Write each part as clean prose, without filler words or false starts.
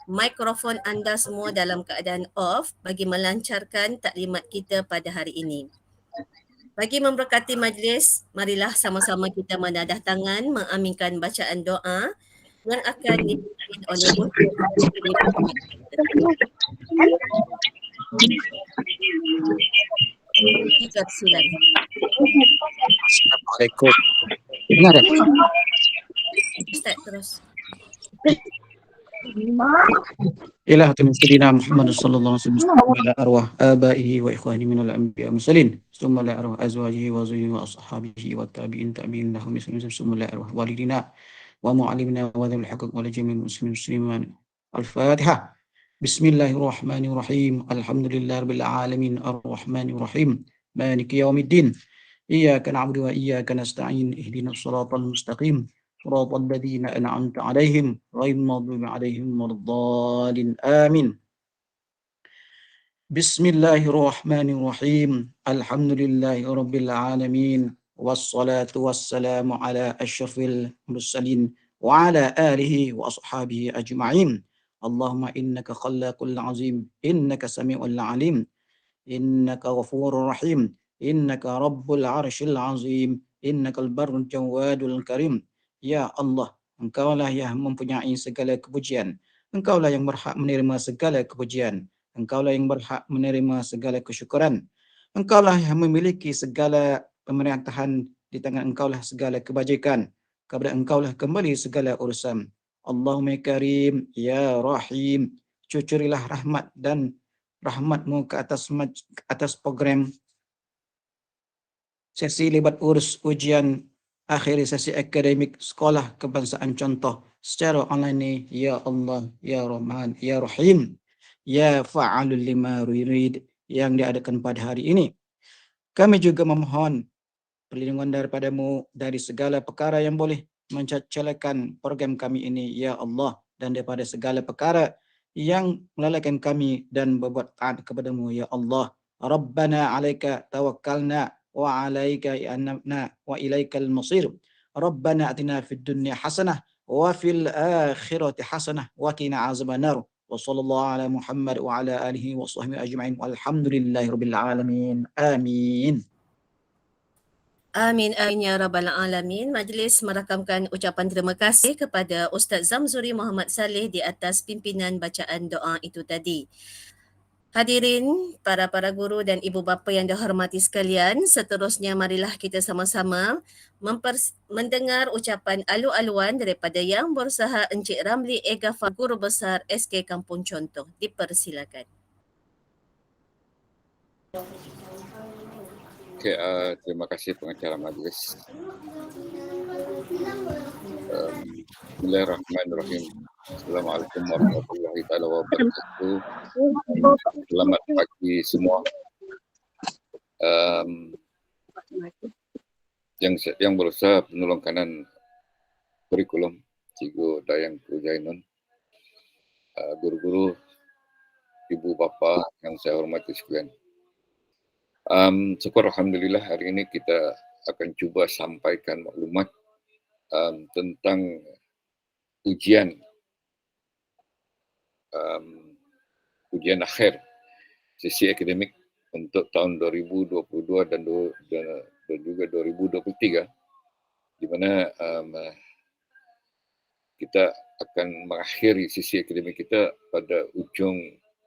mikrofon anda semua dalam keadaan off bagi melancarkan taklimat kita pada hari ini. Bagi memberkati majlis, marilah sama-sama kita menadah tangan mengaminkan bacaan doa yang akan dipimpin oleh Ustaz Zamzuri Muhammad. Dipersilakan. Assalamualaikum. Dengar tak? Ustaz terus. Ilah Sayyidina Muhammad sallallahu alaihi wasallam ala arwah abaihi wa ikhwanihi minal anbiya muslimin summa la arwah azwajihi wa zawjihi wa ashabihi wa tabi'in lahum bismillah summa la arwah walidina wa mu'allimina wa dhul haqqi wa jami'il muslimin al-fatihah. Bismillahirrahmanirrahim. Alhamdulillahirabbil alamin arrahmanir rahim maliki yaumiddin iyyaka na'budu wa iyyaka nasta'in ihdinas siratal mustaqim صراط الذين أنعمت عليهم غير المغضوب عليهم ولا الضالين آمين. بسم الله الرحمن الرحيم الحمد لله رب العالمين والصلاة والسلام على أشرف المرسلين وعلى آله وأصحابه أجمعين. اللهم إنك خلاق العظيم إنك سميع العليم إنك غفور رحيم إنك رب العرش العظيم إنك البر الجواد الكريم. Ya Allah, Engkaulah yang mempunyai segala kepujian. Engkaulah yang berhak menerima segala kepujian. Engkaulah yang berhak menerima segala kesyukuran. Engkaulah yang memiliki segala pemerintahan, di tangan Engkaulah segala kebajikan. Kepada Engkaulah kembali segala urusan. Allahumma karim, ya rahim, cucurilah rahmat dan rahmatmu ke atas program sesi libat urus ujian akhir sesi akademik sekolah kebangsaan contoh secara online ni. Ya Allah, Ya Rahman, Ya Rahim, Ya Fa'alul lima yurid yang diadakan pada hari ini. Kami juga memohon perlindungan daripadamu dari segala perkara yang boleh mencacalakan program kami ini, Ya Allah, dan daripada segala perkara yang melalaikan kami dan berbuat taat kepadamu, Ya Allah. Rabbana alaika tawakkalna wa alaika anabna wa ilaikal masir. Rabbana atina fid dunya hasanah wa fil akhirati hasanah wa qina azabannar. Wa sallallahu ala Muhammad wa ala alihi wa sahbihi ajma'in. Walhamdulillahirabbil alamin. Amin. Amin, amin ya rabbal alamin. Majlis merakamkan ucapan terima kasih kepada Ustaz Zamzuri Muhammad Saleh di atas pimpinan bacaan doa itu tadi. Hadirin, para guru dan ibu bapa yang dihormati sekalian, seterusnya marilah kita sama-sama mendengar ucapan alu-aluan daripada Yang Berusaha Encik Ramli Egafa, Guru Besar SK Kampung Contoh. Dipersilakan. Okay, terima kasih pengacara majlis. Bismillahirrahmanirrahim. Assalamualaikum warahmatullahi wabarakatuh. Selamat pagi semua. Yang berusaha penolong kanan kurikulum Cikgu Dayang Pujainun, guru-guru, ibu bapa yang saya hormati sekalian. Syukur Alhamdulillah hari ini kita akan cuba sampaikan maklumat tentang ujian akhir sesi akademik untuk tahun 2022 dan juga 2023, di mana kita akan mengakhiri sesi akademik kita pada ujung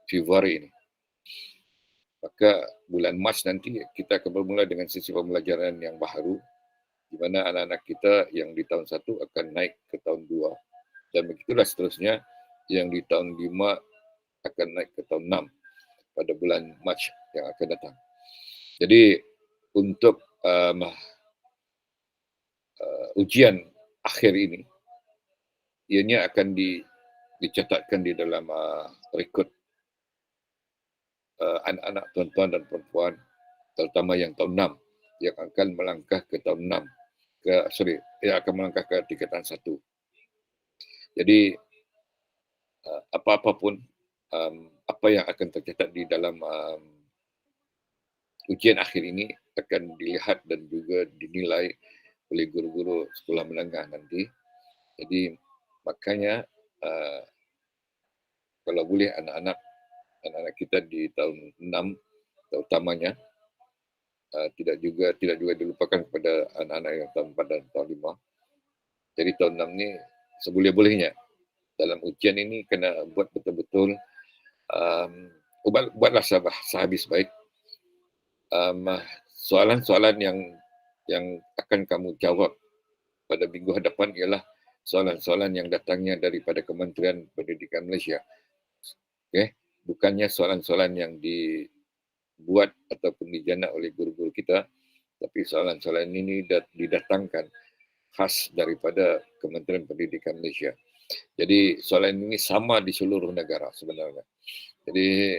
Februari ini. Maka bulan Mac nanti kita akan bermula dengan sesi pembelajaran yang baru, di mana anak-anak kita yang di tahun 1 akan naik ke tahun 2, dan begitulah seterusnya, yang di tahun 5 akan naik ke tahun 6 pada bulan Mac yang akan datang. Jadi untuk ujian akhir ini, ianya akan dicatatkan di dalam rekod anak-anak tuan-tuan dan perempuan, terutama yang tahun 6 yang akan melangkah ke tahun 6 yang akan melangkah ke tingkatan 1. Jadi apa-apapun apa yang akan tercatat di dalam ujian akhir ini akan dilihat dan juga dinilai oleh guru-guru sekolah menengah nanti. Jadi makanya kalau boleh anak-anak kita di tahun 6 terutamanya tidak juga dilupakan kepada anak-anak yang tahun 4 dan tahun 5. Jadi tahun 6 ni seboleh-bolehnya dalam ujian ini kena buat betul-betul buatlah sehabis baik. Soalan-soalan yang akan kamu jawab pada minggu hadapan ialah soalan-soalan yang datangnya daripada Kementerian Pendidikan Malaysia. Okay? Bukannya soalan-soalan yang dibuat ataupun dijana oleh guru-guru kita, tapi soalan-soalan ini didatangkan khas daripada Kementerian Pendidikan Malaysia. Jadi soalan ini sama di seluruh negara sebenarnya. Jadi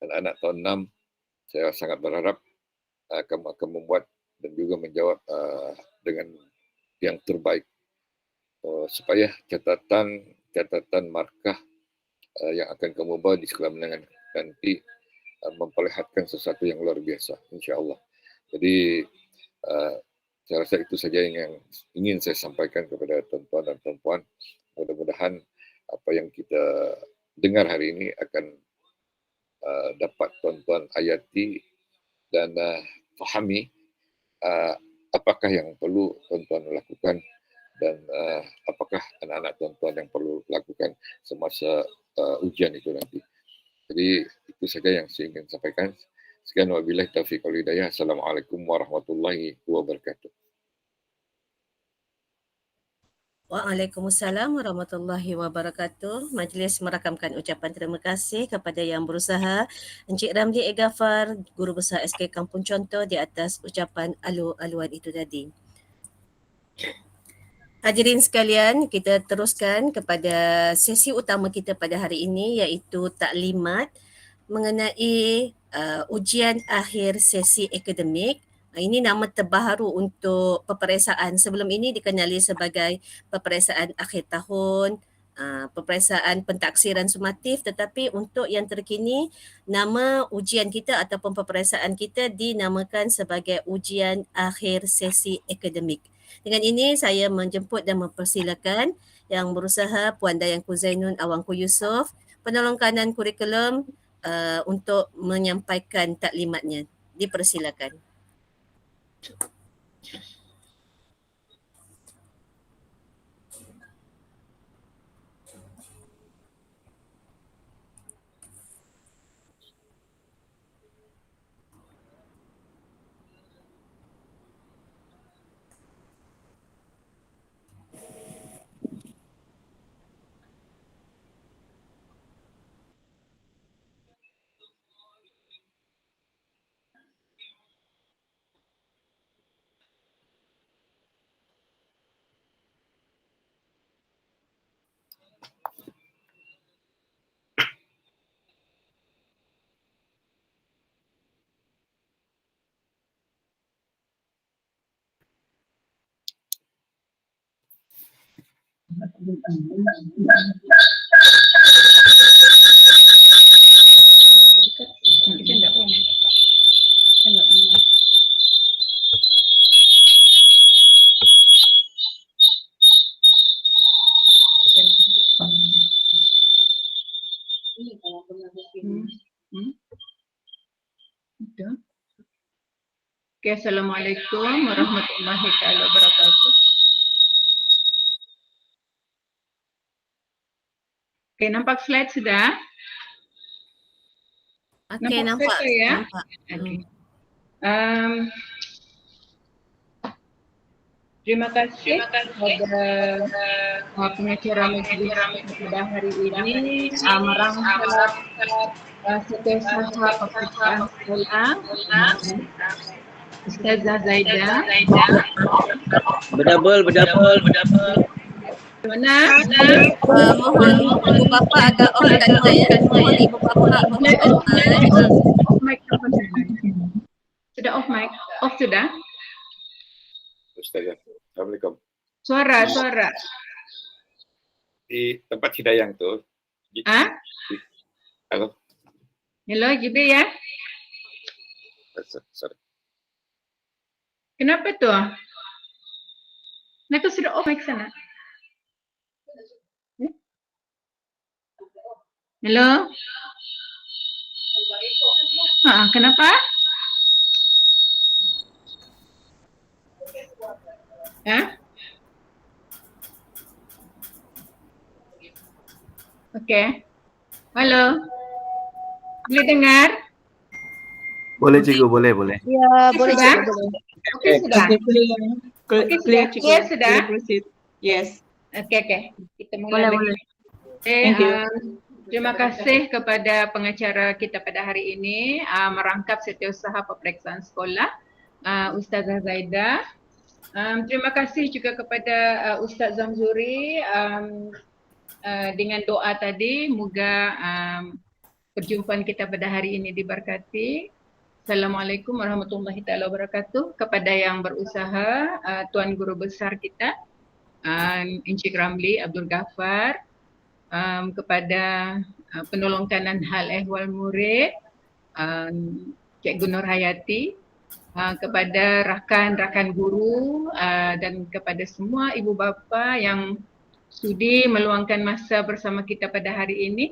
anak-anak tahun 6, saya sangat berharap kamu akan membuat dan juga menjawab dengan yang terbaik supaya catatan markah yang akan kamu bawa di sekolah menengah nanti memperlihatkan sesuatu yang luar biasa, insya-Allah. Jadi saya rasa itu saja yang ingin saya sampaikan kepada tuan-tuan dan puan-puan. Mudah-mudahan apa yang kita dengar hari ini akan dapat tuan-tuan hayati dan fahami apakah yang perlu tuan-tuan lakukan dan apakah anak-anak tuan-tuan yang perlu lakukan semasa ujian itu nanti. Jadi itu saja yang saya ingin sampaikan. Sekian wabillahi taufiq wal hidayah. Assalamualaikum warahmatullahi wabarakatuh. Waalaikumsalam warahmatullahi wabarakatuh. Majlis merakamkan ucapan terima kasih kepada yang berusaha, Encik Ramli Eghafar, Guru Besar SK Kampung Contoh, di atas ucapan alu-aluan itu tadi. Hadirin sekalian, kita teruskan kepada sesi utama kita pada hari ini, iaitu taklimat mengenai ujian akhir sesi akademik. Ini nama terbaru untuk peperiksaan. Sebelum ini dikenali sebagai peperiksaan akhir tahun, peperiksaan pentaksiran sumatif, tetapi untuk yang terkini nama ujian kita ataupun peperiksaan kita dinamakan sebagai ujian akhir sesi akademik. Dengan ini saya menjemput dan mempersilakan yang berusaha Puan Dayangku Zainun Awangku Yusof, penolong kanan kurikulum untuk menyampaikan taklimatnya. Dipersilakan. Okay, Assalamualaikum warahmatullahi wabarakatuh. Okay, nampak slide sudah? Okey, nampak. Slide tu, ya? Nampak. Okay. Terima kasih kepada pengacara majlis pada hari ini merangkap setiausaha peperiksaan sekolah Ustazah Zaida. Berdabel. Mana? Mohon ibu bapa agak offkan mic. Mohon ibu bapa offkan mic. Off mic. Sudah off mic? Off sudah? Ustaz, Assalamualaikum. Suara. Di tempat Hidayang tu. Halo. Hello, GB ya? Sorry. Kenapa tu? Nak sudah off mic sana. Hello? Kenapa? Okey. Halo. Boleh dengar? Boleh cikgu, boleh. Ya, Okey, boleh sudah? cikgu, boleh. Okey, sudah. Okay, clear. Okey, Clear, sudah. cikgu. Clear sudah? Boleh proceed. Yes. Okey. Kita mula lagi. Okay, Thank you. Terima kasih kepada pengacara kita pada hari ini, merangkap setiausaha peperiksaan sekolah, Ustazah Zaida. Terima kasih juga kepada Ustaz Zamzuri dengan doa tadi. Moga perjumpaan kita pada hari ini diberkati. Assalamualaikum warahmatullahi taala wabarakatuh. Kepada yang berusaha, Tuan Guru Besar kita, Encik Ramli Abdul Ghaffar, kepada penolong kanan hal ehwal murid, Cikgu Nur Hayati, kepada rakan-rakan guru dan kepada semua ibu bapa yang sudi meluangkan masa bersama kita pada hari ini.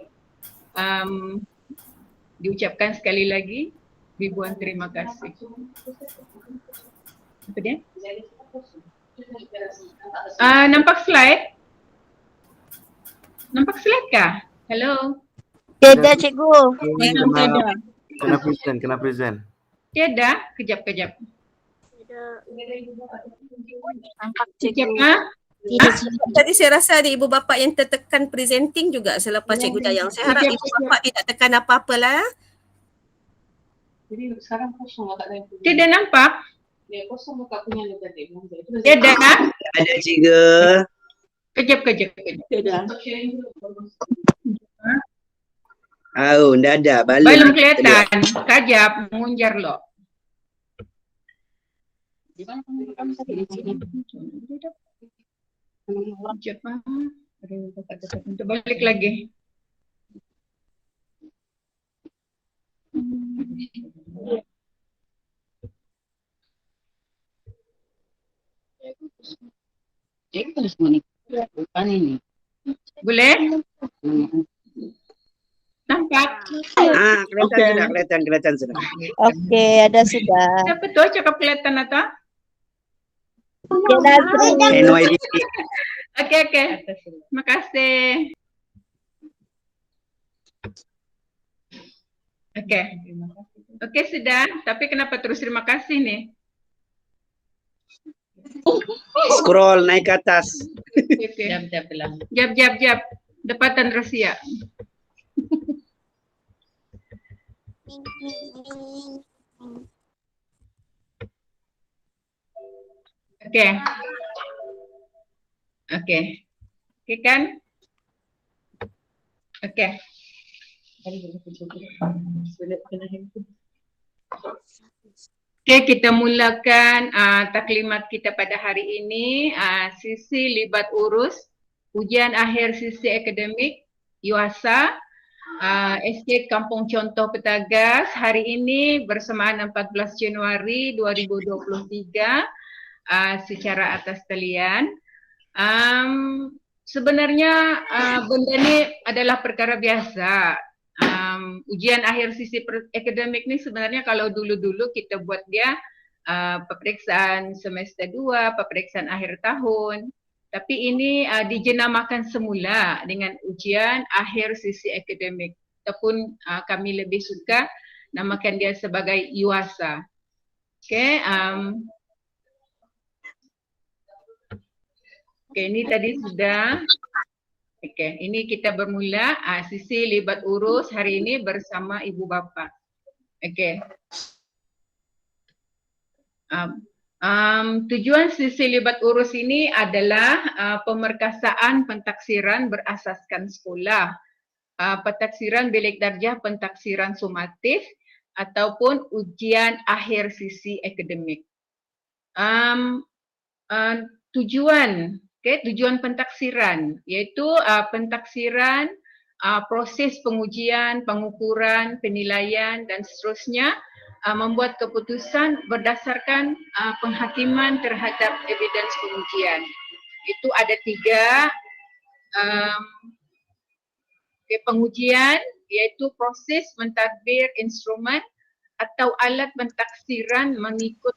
Diucapkan sekali lagi ribuan terima kasih. Apa dia? Nampak slide? Nampak slide kah? Hello? Tiada, cikgu. Kena present. Tiada? Kejap. Nampak Kejap, cikgu. ha? Tadi saya rasa ada ibu bapa yang tertekan presenting juga selepas Cikgu Dayang. Saya harap ibu bapa tidak tekan apa-apa lah. Jadi sekarang kosong tak ada yang punya. Tidak nampak? Dia kosong tak punya lu tadi. Tiada? Ada cikgu. Kejap. Tidak. Oh, ndak ada. Belum kelihatan. Kajap, mengunjar lo. Kejap, ha? Untuk balik lagi. Bukan ini. Boleh? Nampak? Kelihatan sudah. Okey, ada sudah. Siapa tu cakap kelihatan atau? NYD. Okey. Terima kasih. Okey sudah. Tapi kenapa terus terima kasih ni? Scroll naik ke atas. Okey. Jap. Dapatan rahsia. Okey kan? Okey. Okey, kita mulakan taklimat kita pada hari ini. Sisi libat urus ujian akhir sisi akademik UASA Estate Kampung Contoh Petagas hari ini bersamaan 14 Januari 2023 secara atas talian. Sebenarnya benda ni adalah perkara biasa. Ujian akhir sisi akademik ni sebenarnya kalau dulu-dulu kita buat dia peperiksaan semester 2, peperiksaan akhir tahun. Tapi ini dijenamakan semula dengan ujian akhir sisi akademik. Ataupun kami lebih suka namakan dia sebagai UASA. Okey, ini tadi sudah. Okey, ini kita bermula sisi libat urus hari ini bersama ibu bapa. Okey. Tujuan sisi libat urus ini adalah pemerkasaan pentaksiran berasaskan sekolah, pentaksiran bilik darjah pentaksiran sumatif ataupun ujian akhir sisi akademik. Tujuan pentaksiran iaitu pentaksiran proses pengujian, pengukuran, penilaian dan seterusnya, membuat keputusan berdasarkan penghakiman terhadap evidence pengujian. Itu ada Okay, pengujian iaitu proses mentadbir instrumen atau alat pentaksiran mengikut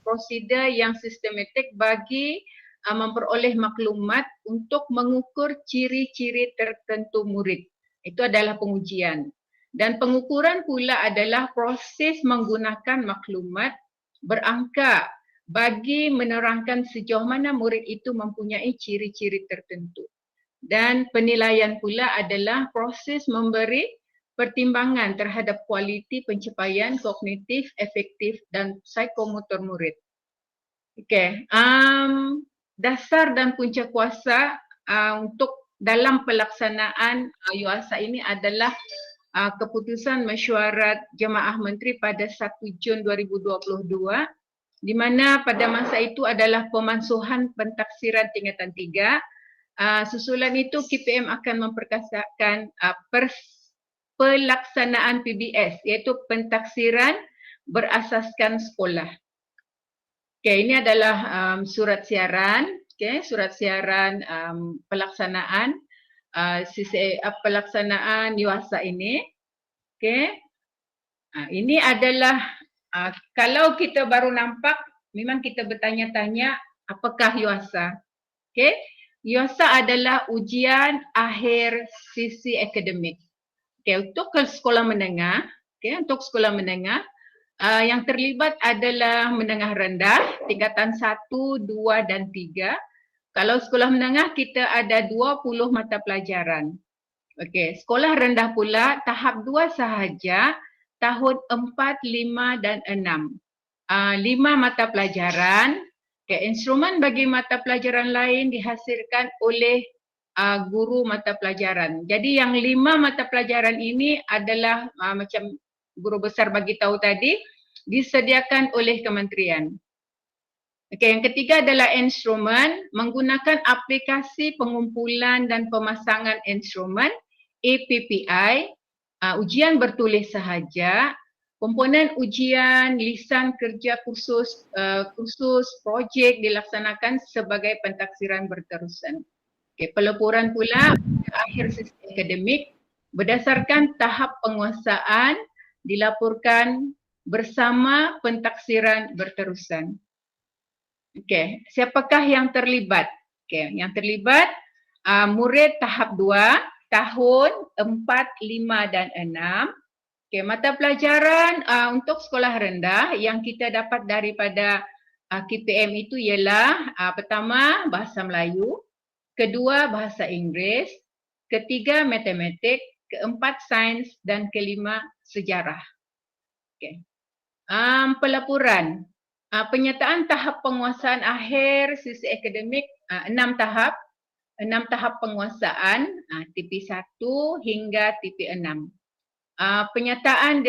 prosedur yang sistematik bagi memperoleh maklumat untuk mengukur ciri-ciri tertentu murid. Itu adalah pengujian. Dan pengukuran pula adalah proses menggunakan maklumat berangka bagi menerangkan sejauh mana murid itu mempunyai ciri-ciri tertentu. Dan penilaian pula adalah proses memberi pertimbangan terhadap kualiti pencapaian kognitif, efektif dan psikomotor murid. Okey, dasar dan punca kuasa untuk dalam pelaksanaan UASA ini adalah keputusan mesyuarat Jemaah Menteri pada 1 Jun 2022 di mana pada masa itu adalah pemansuhan pentaksiran tingkatan 3. Susulan itu KPM akan memperkasakan pelaksanaan PBS iaitu pentaksiran berasaskan sekolah. Okay, ini adalah surat siaran, surat siaran pelaksanaan pelaksanaan UASA ini. Okay. Ini adalah kalau kita baru nampak memang kita bertanya-tanya apakah UASA. Okay. UASA adalah ujian akhir sisi akademik. Okay, untuk sekolah menengah, untuk sekolah menengah yang terlibat adalah menengah rendah, tingkatan 1, 2 dan 3. Kalau sekolah menengah kita ada 20 mata pelajaran. Okey, sekolah rendah pula tahap 2 sahaja, tahun 4, 5 dan 6. 5 mata pelajaran. Okay, instrumen bagi mata pelajaran lain dihasilkan oleh guru mata pelajaran. Jadi yang 5 mata pelajaran ini adalah macam guru besar bagi tahu tadi, disediakan oleh kementerian. Okey, yang ketiga adalah instrumen, menggunakan aplikasi pengumpulan dan pemasangan instrumen APPI, ujian bertulis sahaja, komponen ujian, lisan kerja kursus, projek dilaksanakan sebagai pentaksiran berterusan. Okey, pelaporan pula akhir sesi akademik berdasarkan tahap penguasaan dilaporkan bersama pentaksiran berterusan. Okey, siapakah yang terlibat? Okey, yang terlibat murid tahap 2, tahun 4, 5 dan 6. Okey, mata pelajaran untuk sekolah rendah yang kita dapat daripada KPM itu ialah pertama bahasa Melayu, kedua bahasa Inggeris, ketiga matematik, keempat sains dan kelima sejarah. Okey. Pelaporan. Penyataan tahap penguasaan akhir sisi akademik 6 tahap. 6 tahap penguasaan TP1 hingga TP6. Penyataan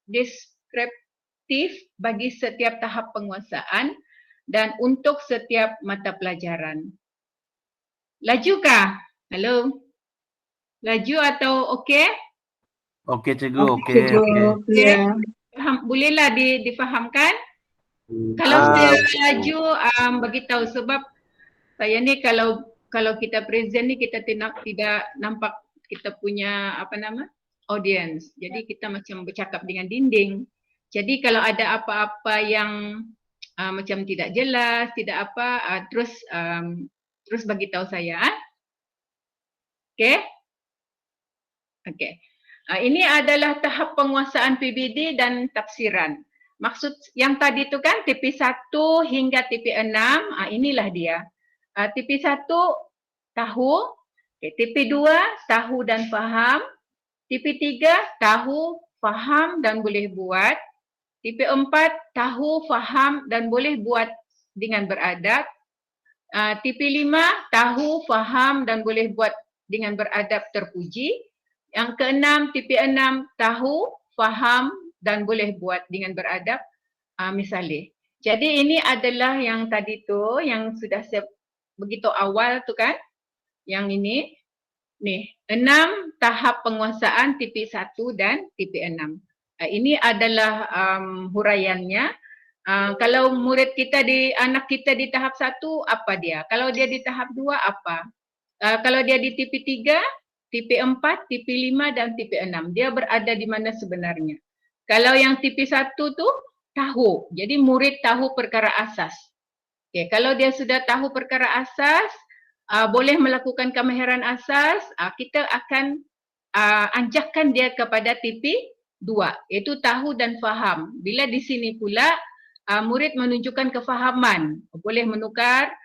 deskriptif bagi setiap tahap penguasaan dan untuk setiap mata pelajaran. Lajukah? Halo? Laju atau okey? Okey cikgu, okey. Bolehlah difahamkan? Kalau saya laju bagi tahu sebab saya ni kalau kita present ni kita tidak nampak kita punya audience. Jadi kita macam bercakap dengan dinding. Jadi kalau ada apa-apa yang macam tidak jelas, tidak apa, terus bagi tahu saya. Okey? Okey. Ini adalah tahap penguasaan PBD dan tafsiran. Maksud yang tadi tu kan TP1 hingga TP6, inilah dia. TP1 tahu, TP2 tahu dan faham, TP3 tahu, faham dan boleh buat, TP4 tahu, faham dan boleh buat dengan beradab, TP5 tahu, faham dan boleh buat dengan beradab terpuji, yang keenam TP6 tahu, faham dan boleh buat dengan beradab misalnya. Jadi ini adalah yang tadi tu yang sudah saya begitu awal tu kan. Yang ini nih 6 tahap penguasaan TP1 dan TP6. Ini adalah huraiannya. Kalau murid kita anak kita di tahap 1 apa dia? Kalau dia di tahap 2 apa? Kalau dia di TP3 TP4, TP5 dan TP6. Dia berada di mana sebenarnya. Kalau yang TP1 tu tahu. Jadi murid tahu perkara asas. Okay, kalau dia sudah tahu perkara asas, boleh melakukan kemahiran asas, kita akan anjakkan dia kepada TP2, iaitu tahu dan faham. Bila di sini pula murid menunjukkan kefahaman, boleh menukar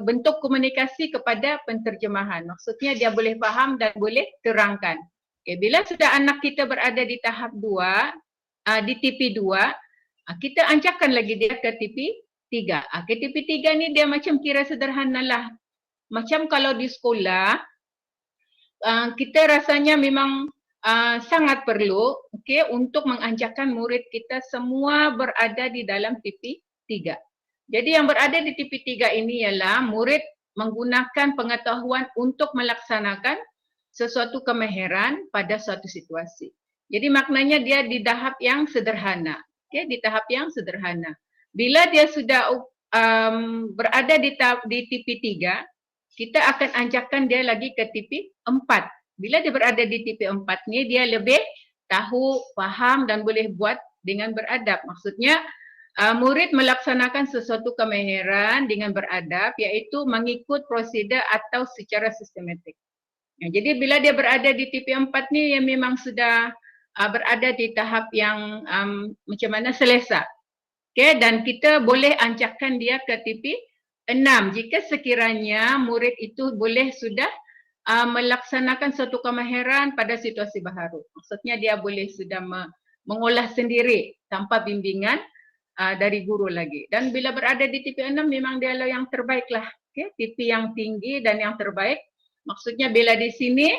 bentuk komunikasi kepada penterjemahan. Maksudnya dia boleh faham dan boleh terangkan. Okay, bila sudah anak kita berada di tahap 2, di TP2, kita anjakkan lagi dia ke TP3. Ke TP3 ni dia macam kira sederhana lah. Macam kalau di sekolah, kita rasanya memang sangat perlu untuk menganjakkan murid kita semua berada di dalam TP3. Jadi yang berada di TP3 ini ialah murid menggunakan pengetahuan untuk melaksanakan sesuatu kemahiran pada suatu situasi. Jadi maknanya dia di tahap yang sederhana. Di tahap yang sederhana. Bila dia sudah berada di TP3, kita akan anjakkan dia lagi ke TP4. Bila dia berada di TP4 ni, dia lebih tahu, faham dan boleh buat dengan beradab. Maksudnya, murid melaksanakan sesuatu kemahiran dengan beradab, iaitu mengikut prosedur atau secara sistematik. Jadi bila dia berada di TP4 ni, yang memang sudah berada di tahap yang macam mana selesa. Dan kita boleh anjakkan dia ke TP6 jika sekiranya murid itu boleh sudah melaksanakan suatu kemahiran pada situasi baharu. Maksudnya dia boleh sudah mengolah sendiri tanpa bimbingan dari guru lagi. Dan bila berada di TP6 memang dia yang terbaik lah. TP yang tinggi dan yang terbaik. Maksudnya bila di sini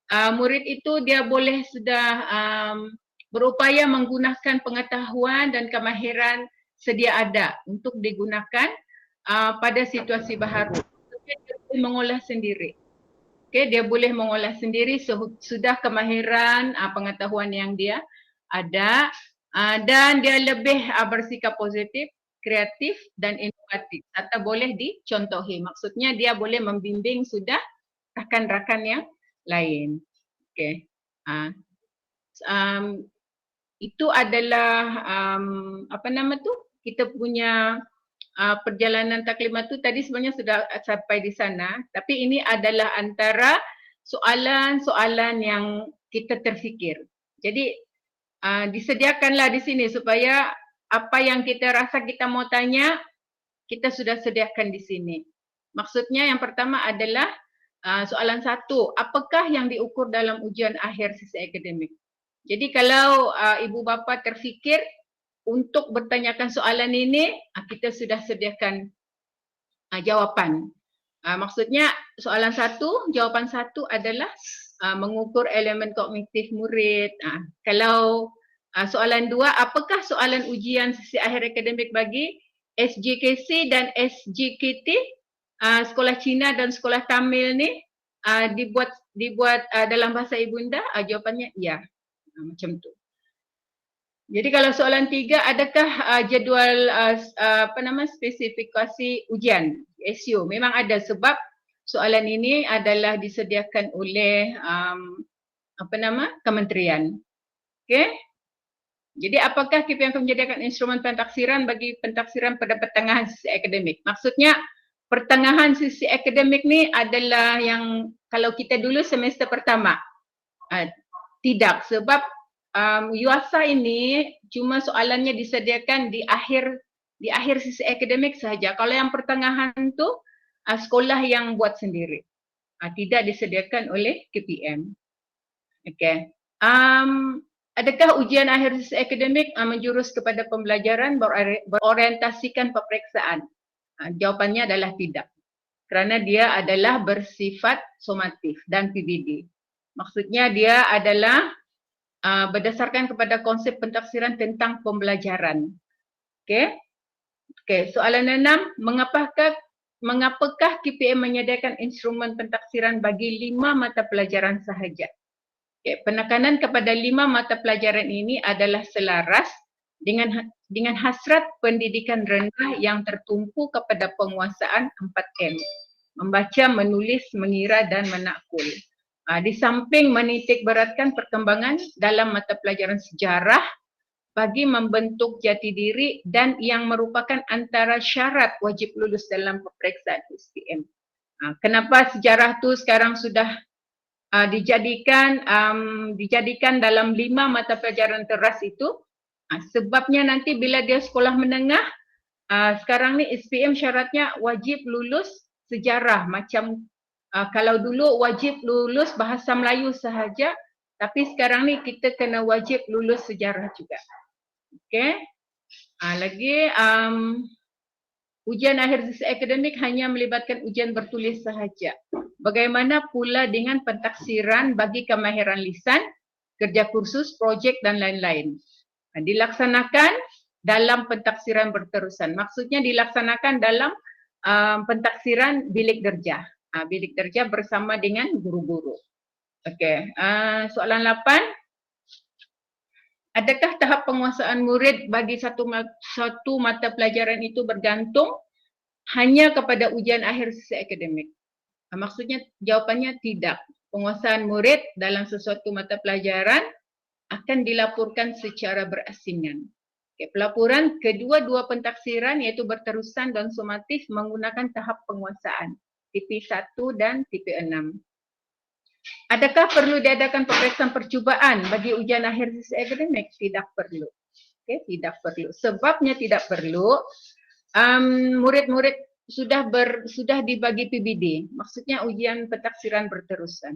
murid itu dia boleh sudah berupaya menggunakan pengetahuan dan kemahiran sedia ada untuk digunakan pada situasi baharu. Dia boleh mengolah sendiri. Dia boleh mengolah sendiri sudah kemahiran pengetahuan yang dia ada dan dia lebih bersikap positif, kreatif dan inovatif serta boleh dicontohi. Maksudnya dia boleh membimbing sudah rakan-rakan yang lain. Itu adalah kita punya perjalanan taklimat tu tadi sebenarnya sudah sampai di sana, tapi ini adalah antara soalan-soalan yang kita terfikir. Jadi disediakanlah di sini supaya apa yang kita rasa kita mau tanya, kita sudah sediakan di sini. Maksudnya yang pertama adalah soalan 1, apakah yang diukur dalam ujian akhir sisi akademik? Jadi kalau ibu bapa terfikir untuk bertanyakan soalan ini, kita sudah sediakan jawapan. Maksudnya soalan 1, jawapan 1 adalah mengukur elemen kognitif murid. Kalau soalan 2, apakah soalan ujian sisi akhir akademik bagi SJKC dan SJKT, sekolah Cina dan sekolah Tamil ni dibuat dalam bahasa ibunda? Jawapannya ya. Macam tu. Jadi kalau soalan 3, adakah jadual spesifikasi ujian SU? Memang ada sebab soalan ini adalah disediakan oleh kementerian. Jadi apakah KPM akan menyediakan instrumen pentaksiran bagi pentaksiran pada pertengahan sisi akademik? Maksudnya pertengahan sisi akademik ni adalah yang kalau kita dulu semester pertama. Tidak, sebab UASA ini cuma soalannya disediakan di akhir sisi akademik sahaja. Kalau yang pertengahan tu sekolah yang buat sendiri. Tidak disediakan oleh KPM. Adakah ujian akhir sisi akademik menjurus kepada pembelajaran berorientasikan peperiksaan? Jawapannya adalah tidak. Kerana dia adalah bersifat somatif dan PBD. Maksudnya dia adalah berdasarkan kepada konsep pentaksiran tentang pembelajaran. Soalan 6, mengapakah KPM menyediakan instrumen pentaksiran bagi 5 mata pelajaran sahaja? Penekanan kepada 5 mata pelajaran ini adalah selaras dengan hasrat pendidikan rendah yang tertumpu kepada penguasaan 4M. Membaca, menulis, mengira dan menakul. Di samping menitik beratkan perkembangan dalam mata pelajaran sejarah bagi membentuk jati diri dan yang merupakan antara syarat wajib lulus dalam peperiksaan SPM. Kenapa sejarah tu sekarang sudah dijadikan dalam 5 mata pelajaran teras itu? Sebabnya nanti bila dia sekolah menengah, sekarang ni SPM syaratnya wajib lulus sejarah. Macam kalau dulu wajib lulus bahasa Melayu sahaja, tapi sekarang ni kita kena wajib lulus sejarah juga. Okey. Lagi ujian akhir sesi akademik hanya melibatkan ujian bertulis sahaja. Bagaimana pula dengan pentaksiran bagi kemahiran lisan, kerja kursus, projek dan lain-lain? Dilaksanakan dalam pentaksiran berterusan. Maksudnya dilaksanakan dalam pentaksiran bilik derja. Bilik derja bersama dengan guru-guru. Okey. Soalan 8. Adakah tahap penguasaan murid bagi satu mata pelajaran itu bergantung hanya kepada ujian akhir sesi akademik? Maksudnya jawapannya tidak. Penguasaan murid dalam sesuatu mata pelajaran akan dilaporkan secara berasingan. Pelaporan kedua-dua pentaksiran iaitu berterusan dan sumatif menggunakan tahap penguasaan TP1 dan TP6. Adakah perlu diadakan peperiksaan percubaan bagi ujian akhir sesi akademik? Tidak perlu. Tidak perlu. Sebabnya tidak perlu, murid-murid sudah dibagi PBD. Maksudnya ujian pentaksiran berterusan.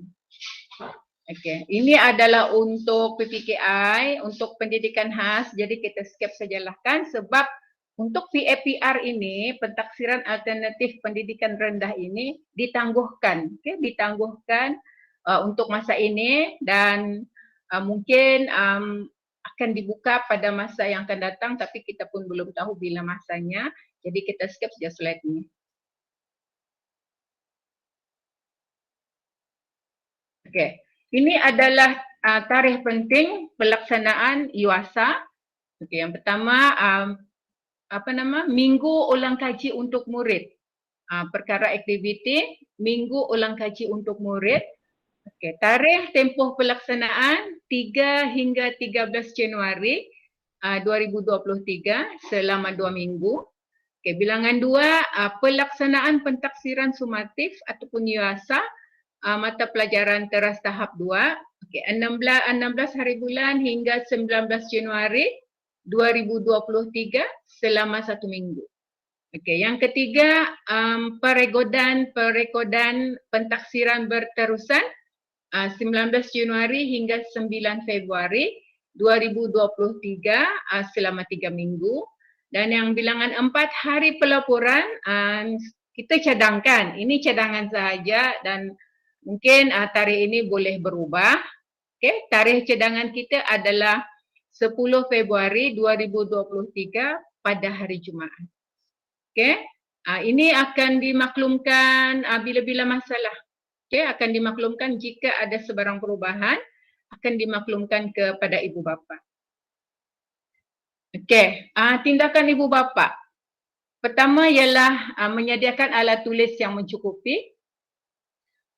Ini adalah untuk PPKI, untuk pendidikan khas. Jadi kita skip sajalah kan, sebab untuk PAPR ini, pentaksiran alternatif pendidikan rendah ini ditangguhkan. Ditangguhkan untuk masa ini dan mungkin akan dibuka pada masa yang akan datang, tapi kita pun belum tahu bila masanya. Jadi kita skip saja slide ini. Ini adalah tarikh penting pelaksanaan UASA. Yang pertama, minggu ulang kaji untuk murid. Perkara aktiviti, minggu ulang kaji untuk murid. Tarikh tempoh pelaksanaan 3 hingga 13 Januari 2023 selama 2 minggu. Bilangan 2, pelaksanaan pentaksiran sumatif ataupun UASA mata pelajaran teras tahap 2. 16 hari bulan hingga 19 Januari 2023 selama 1 minggu. Yang ketiga, perekodan pentaksiran berterusan 19 Januari hingga 9 Februari 2023 selama 3 minggu. Dan yang bilangan 4, hari pelaporan kita cadangkan. Ini cadangan sahaja dan mungkin tarikh ini boleh berubah. Tarikh cadangan kita adalah 10 Februari 2023 pada hari Jumaat. Ini akan dimaklumkan bila-bila masalah. Akan dimaklumkan jika ada sebarang perubahan, akan dimaklumkan kepada ibu bapa. Tindakan ibu bapa. Pertama ialah menyediakan alat tulis yang mencukupi.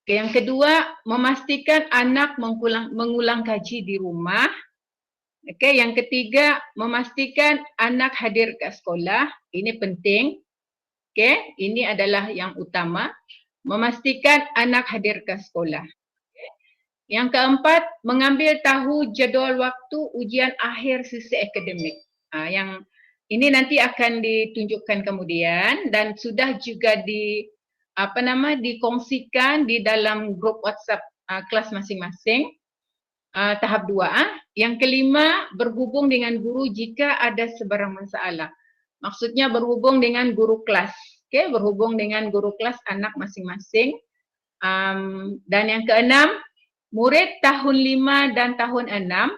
Yang kedua, memastikan anak mengulang kaji di rumah. Yang ketiga, memastikan anak hadir ke sekolah. Ini penting. Ini adalah yang utama. Memastikan anak hadir ke sekolah. Yang keempat, mengambil tahu jadual waktu ujian akhir sesi akademik. Yang ini nanti akan ditunjukkan kemudian dan sudah juga dikongsikan di dalam grup WhatsApp kelas masing-masing. Tahap 2. Yang kelima, berhubung dengan guru jika ada sebarang masalah. Maksudnya berhubung dengan guru kelas. Berhubung dengan guru kelas anak masing-masing. Dan yang keenam, murid tahun 5 dan tahun 6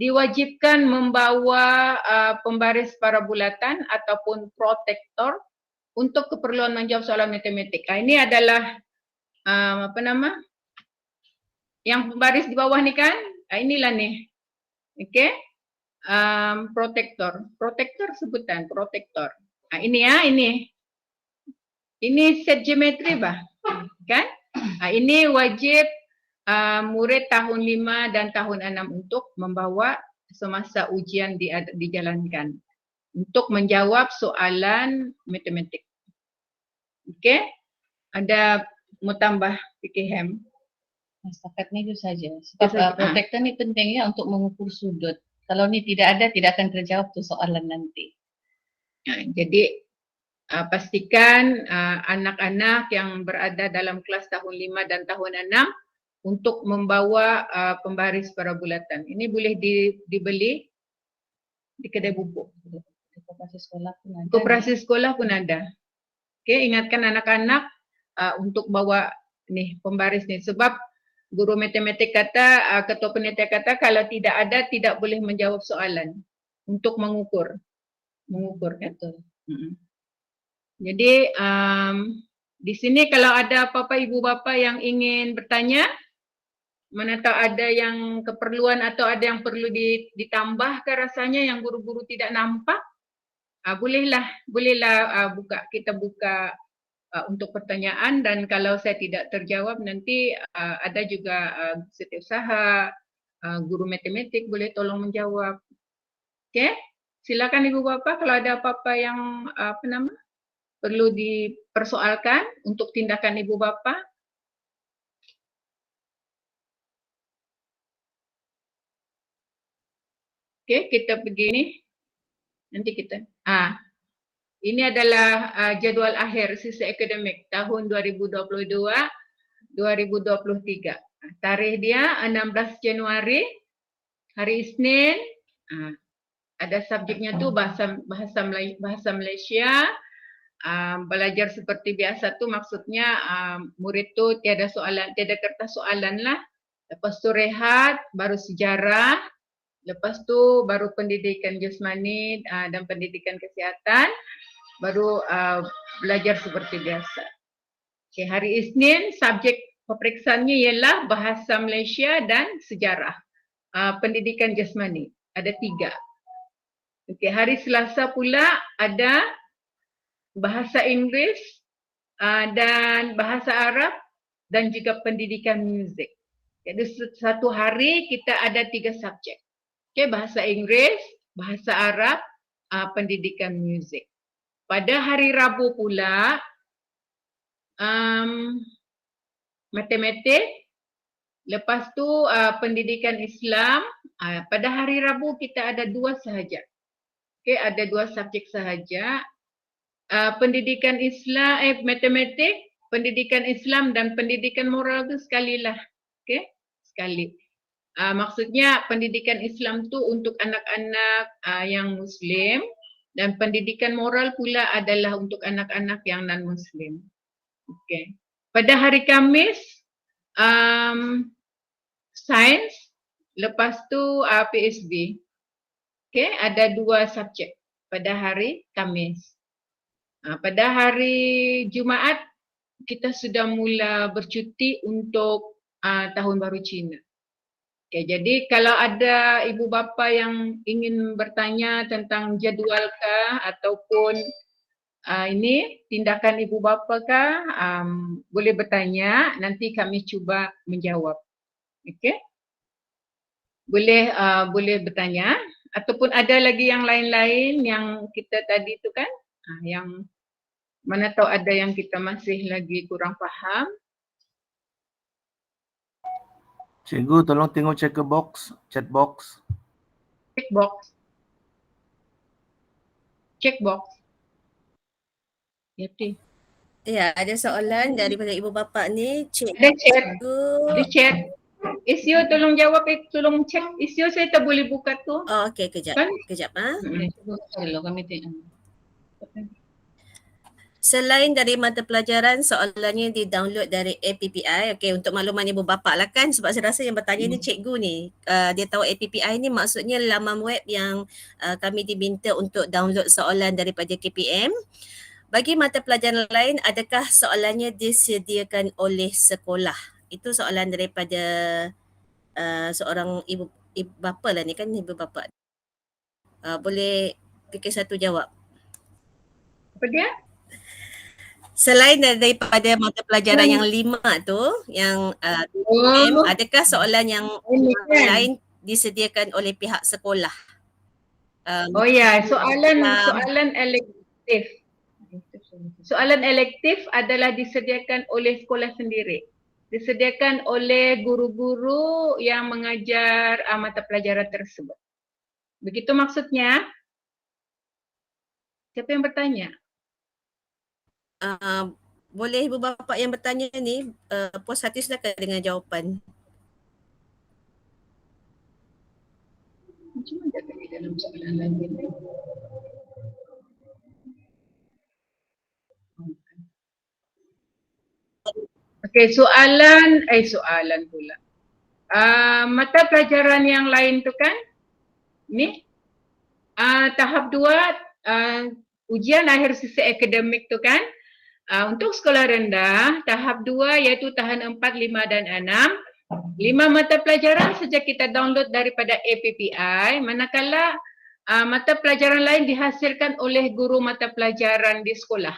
diwajibkan membawa pembaris parabulatan ataupun protektor untuk keperluan menjawab soalan matematik. Ini adalah yang pembaris di bawah ni kan? Inilah ni. Protektor sebutan, protektor. Ini. Ini set geometri bah. Kan? Ini wajib murid tahun 5 dan tahun 6 untuk membawa semasa ujian dijalankan untuk menjawab soalan matematik. Okey? Ada mau tambah PKM? Setakat ni itu saja. Sebab Itu saja. protektor ni penting ya untuk mengukur sudut. Kalau ni tidak ada, tidak akan terjawab tu soalan nanti. Jadi pastikan anak-anak yang berada dalam kelas tahun 5 dan tahun 6 untuk membawa pembaris parabulatan. Ini boleh dibeli di kedai buku. Koperasi sekolah pun ada. Koperasi sekolah pun ada. Okey, ingatkan anak-anak untuk bawa nih pembaris ni sebab guru matematik kata, ketua penitia kata kalau tidak ada tidak boleh menjawab soalan untuk mengukur kan. Jadi di sini kalau ada apa-apa ibu bapa yang ingin bertanya, mana tahu ada yang keperluan atau ada yang perlu ditambah ke rasanya yang guru-guru tidak nampak, bolehlah kita buka untuk pertanyaan, dan kalau saya tidak terjawab nanti ada juga setiausaha, guru matematik boleh tolong menjawab. Okey? Silakan ibu bapa kalau ada apa-apa yang perlu dipersoalkan untuk tindakan ibu bapa. Okey, kita begini. Nanti kita ini adalah jadual akhir sisi akademik tahun 2022-2023. Tarikh dia 16 Januari, hari Isnin. Ada subjeknya tu bahasa Malaysia. Belajar seperti biasa tu maksudnya murid tu tiada kertas soalan lah. Lepas tu rehat, baru sejarah. Lepas tu baru pendidikan jasmani dan pendidikan kesihatan. Baru belajar seperti biasa. Okay, hari Isnin subjek peperiksaannya ialah bahasa Malaysia dan sejarah. Pendidikan jasmani. Ada 3. Okay, hari Selasa pula ada bahasa Inggeris dan bahasa Arab dan juga pendidikan muzik. Jadi satu hari kita ada 3 subjek. Okay, bahasa Inggeris, bahasa Arab, pendidikan muzik. Pada hari Rabu pula matematik, lepas tu pendidikan Islam. Pada hari Rabu kita ada 2 sahaja. Okay, ada 2 subjek sahaja. Pendidikan Islam, matematik, pendidikan Islam dan pendidikan moral tu sekalilah. Okay, sekali. Maksudnya pendidikan Islam tu untuk anak-anak yang Muslim, dan pendidikan moral pula adalah untuk anak-anak yang non-Muslim. Okay. Pada hari Khamis, sains, lepas tu PSB. Okay, ada 2 subjek pada hari Khamis. Pada hari Jumaat, kita sudah mula bercuti untuk Tahun Baru Cina. Okay, jadi kalau ada ibu bapa yang ingin bertanya tentang jadualkah ataupun ini tindakan ibu bapa kah, boleh bertanya, nanti kami cuba menjawab. Okey? Boleh bertanya, ataupun ada lagi yang lain-lain yang kita tadi tu kan, yang mana tahu ada yang kita masih lagi kurang faham. Cikgu tolong tengok chat box. Checkbox. Yati. Ya, ada soalan daripada ibu bapa ni. Ada chat. Isyo tolong jawab, tolong cek. Isyo saya tak boleh buka tu. Oh, okey, kejap. Kan? Kejap. Kalau kami tengok. Selain dari mata pelajaran, soalannya di-download dari APPI. Okey, untuk makluman ibu bapa lah kan, sebab saya rasa yang bertanya ni cikgu ni. Dia tahu APPI ni maksudnya laman web yang kami diminta untuk download soalan daripada KPM. Bagi mata pelajaran lain, adakah soalannya disediakan oleh sekolah? Itu soalan daripada seorang ibu bapa lah ni kan, ibu bapa. Boleh fikir satu jawab. Apa dia? Selain daripada mata pelajaran yang 5 tu, yang Oh, adakah soalan yang ini kan. lain disediakan oleh pihak sekolah? Oh ya, Islam. soalan elektif. Soalan elektif adalah disediakan oleh sekolah sendiri. Disediakan oleh guru-guru yang mengajar mata pelajaran tersebut. Begitu maksudnya? Siapa yang bertanya? Boleh ibu bapa yang bertanya ni puas hati silakan dengan jawapan. Macam mana tadi dalam soalan lain? Okey, soalan pula. Mata pelajaran yang lain tu kan? Ni tahap 2 ujian akhir sisi akademik tu kan? Untuk sekolah rendah, tahap 2 iaitu tahan 4, 5 dan 6. 5 mata pelajaran sejak kita download daripada APPI, manakala mata pelajaran lain dihasilkan oleh guru mata pelajaran di sekolah.